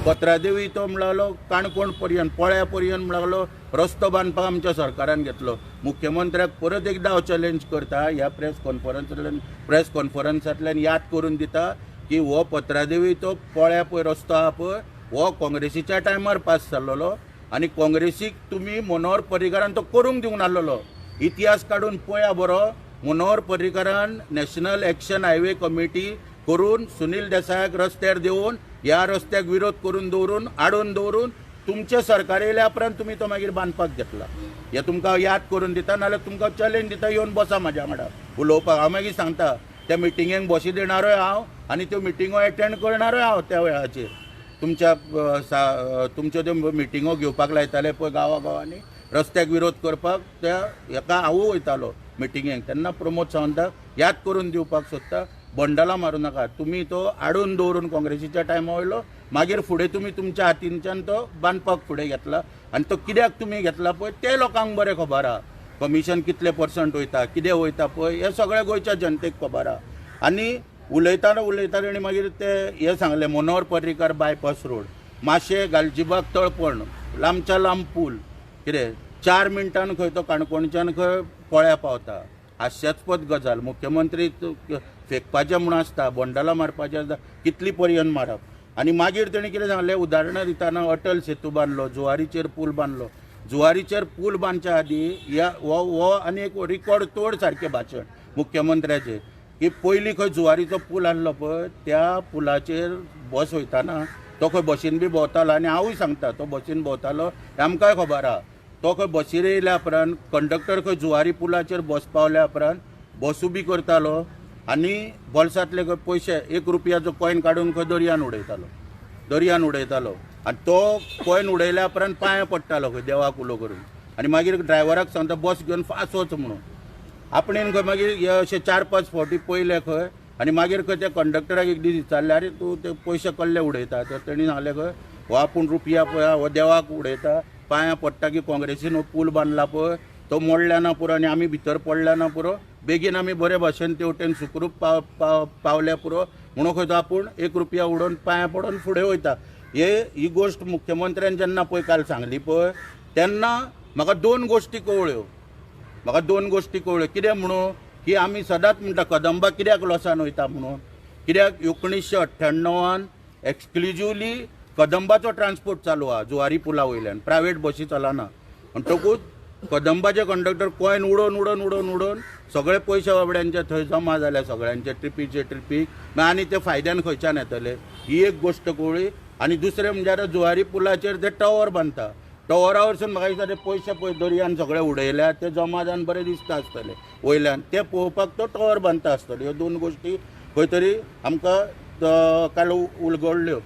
पत्रादेवी तो म्हणलो काणकोण पर्यंत पोळ्या पर्यंत म्हणलो रस्तो बांदपाक आमच्या सरकारान घेतलो. मुख्यमंत्र्याक परत एकदां हांव चॅलेंज करता ह्या प्रेस कॉन्फरन्सांतल्यान याद करून दिता की हो पत्रादेवी तो पोळ्या पळय रस्तो आहा पळय हो काँग्रेसीच्या टायमार पास जाल्लो आनी काँग्रेसीक तुमी मनोहर पर्रीकारान तो करूंक दिवंक नासलो. इतिहास काडून पळया बरो, मनोहर पर्रीकारान नॅशनल एक्शन हायवे कमिटी करून सुनील देसायाक रस्त्यार देऊन ह्या रस्त्याक विरोध करून दवरून आडोवन दवरून तुमचे सरकार येयल्या उपरांत तुमी तो मागीर बांदपाक घेतला. हे तुमकां याद करून दिता, नाल्यार तुमकां चॅलेंज दिता येवन बसा म्हाज्या वांगडा उलोवपाक. हांव मागीर सांगता त्या मिटिंगेक बशी देणारोय हांव आनी त्यो मिटिंगो एटेंड करणारोय हांव त्या वेळाचेर. तुमच्यो त्यो मिटिंगो घेवपाक लायताले पळय गांवांनी रस्त्याक विरोध करपाक, त्या हेका हांवूय वयतालो मिटिंगेक. तेन्ना प्रमोद सावंताक याद करून दिवपाक सोदता, बंडलां मारूं नाका. तुमी तो आडून दवरून काँग्रेसीच्या टायमा वयलो, मागीर फुडें तुमी तुमच्या हातींच्यान तो बांदपाक फुडें घेतला आनी तो कित्याक तुमी घेतला पळय ते लोकांक बरें खबर आहा. कमिशन कितले % वयता, कितें वयता पळय हे सगळें गोंयच्या जनतेक खबर आहा. आनी उलयतना ताणी मागीर ते हे सांगलें मनोहर पर्रीकार बायपास रोड, माशे गालजीबाग तळपण, लांबच्या लांब पूल, कितें 4 मिनटान खंय तो काणकोणच्यान खंय पोळ्या पावता. हास्यास्पद गजाल. मुख्यमंत्री फेकपाचें म्हूण आसता, बंडलां मारपाचें आसता, कितली पर्यंत मारप. आनी मागीर तेणी कितें सांगलें, उदाहरणां दितना अटल सेतू बांदलो, जुवारीचेर पूल बांदलो. जुवारीचेर पूल बांदच्या आदीं हो आनी एक रिकॉर्ड तोड सारकें भाशण मुख्यमंत्र्याचें की पयलीं खंय जुवारीचो पूल आहलो पळय त्या पुलाचेर बस वयताना तो खंय बसीन बी भोंवतालो आनी हांवूय सांगता तो बसीन भोंवतालो हें आमकांय खबर आहा. तो खंय बसीर येयल्या उपरांत कंडक्टर खंय जुवारी पुलाचेर बस पावल्या उपरांत बस उबी करतालो आनी बोल्सांतले खंय पयशे 1 रुपयाचो कॉयन काडून खंय दर्यान उडयतालो आनी तो कॉयन उडयल्या उपरांत पांयां पडटालो खंय देवाक उलो करून आनी मागीर ड्रायव्हराक सांगता बस घेवन फास्ट वच म्हणून. आपणेन खंय मागीर हे अशे 4-5 फावटी पयले खंय आनी मागीर खंय त्या कंडक्टराक एक दीस विचारलें अरे तूं ते पयशे कसले उडयता, तर तेणी सांगलें खंय हो आपूण रुपया पळय हो देवाक उडयता, पांयां पडटा की काँग्रेसीन हो पूल बांदला पळय तो मोडल्या ना पुरो आनी आमी भितर पडल्या ना पुरो, बेगीन आमी बरे भाशेन तेवटेन सुखरूप पावल्या पुरो म्हणून खंय तो आपूण 1 रुपया उडोवन पांयां पडोवन फुडें वयता. ही गोश्ट मुख्यमंत्र्यान जेन्ना पळय काल सांगली पळय तेन्ना म्हाका 2 गोश्टी कळ्ळ्यो. कित्याक म्हणून की आमी सदांच म्हणटा कदंबा कित्याक लॉसान वयता म्हणून, कित्याक 1998 एक्सक्लुझिवली कदंबाचो ट्रान्सपोर्ट चालू आहा जुवारी पुला वयल्यान, प्रायवेट बसी चलना. म्हणटकूच कदंबाचे कंडक्टर कॉयन उडोवन सगळे पयशे बाबड्यांचे थंय जमा जाल्या सगळ्यांचे ट्रिपीक आनी ते फायद्यान खंयच्यान येतले ही एक गोश्ट कळ्ळी. आनी दुसरें म्हणजे जुवारी पुलाचेर ते टॉवर बांदता, टॉवरा वरसून म्हाका दिसता ते पयशे पळय दर्यान सगळे उडयल्या ते जमा जावन बरें दिसता आसतले वयल्यान, ते पळोवपाक तो टॉवर बांदता आसतलो. ह्यो 2 गोश्टी खंय तरी आमकां काल उलगडल्यो.